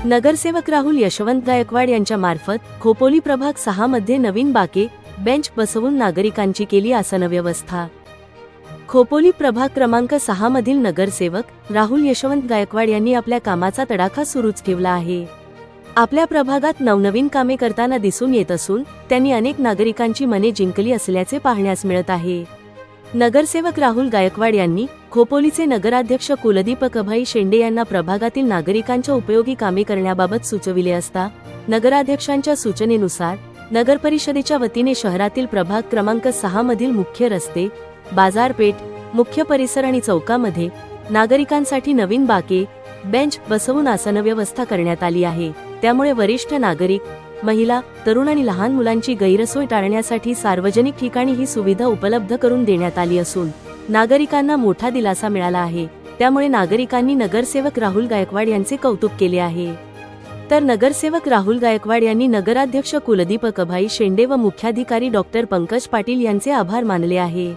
नगरसेवक राहुल यशवंत गायकवाड यांच्या मार्फत खोपोली प्रभाग 6 मध्ये नवीन बाके बेंच बसवून नागरिकांची केली आसन व्यवस्था। खोपोली प्रभाग क्रमांक 6 मधील नगरसेवक राहुल यशवंत गायकवाड यांनी आपल्या कामाचा तडाखा सुरूच ठेवला आहे। आपल्या प्रभागात नवनवीन कामे करताना दिसून येत असून त्यांनी अनेक नागरिकांची मने जिंकली असल्याचे पाहण्यास मिळत आहे। नगरसेवक राहुल गायकवाड यांनी खोपोलीचे नगराध्यक्ष कुलदीपक अभय शेंडे यांना प्रभागातील नागरिकांच्या उपयोगी कामे करण्याबाबत सुचविले असता नगराध्यक्षांच्या सूचनेनुसार नगरपरिषदेच्या वतीने शहरातील प्रभाग क्रमांक 6 मधील मुख्य रस्ते, बाजारपेठ, मुख्य परिसर आणि चौकामध्ये नागरिकांसाठी नवीन बाके बेंच बसवून आसन व्यवस्था करण्यात आली आहे। त्यामुळे वरिष्ठ नागरिक, महिला, तरुण आणि लहान मुलांची गैरसोय टाळण्यासाठी सार्वजनिक ठिकाणी ही सुविधा उपलब्ध करून देण्यात आली असून नागरिकांना मोठा दिलासा मिळाला आहे। त्यामुळे नागरिकांनी नगरसेवक राहुल गायकवाड यांचे कौतुक केले आहे। तर नगरसेवक राहुल गायकवाड यांनी नगराध्यक्ष कुलदीपक अभय शेंडे व मुख्याधिकारी डॉक्टर पंकज पाटील यांचे आभार मानले आहे।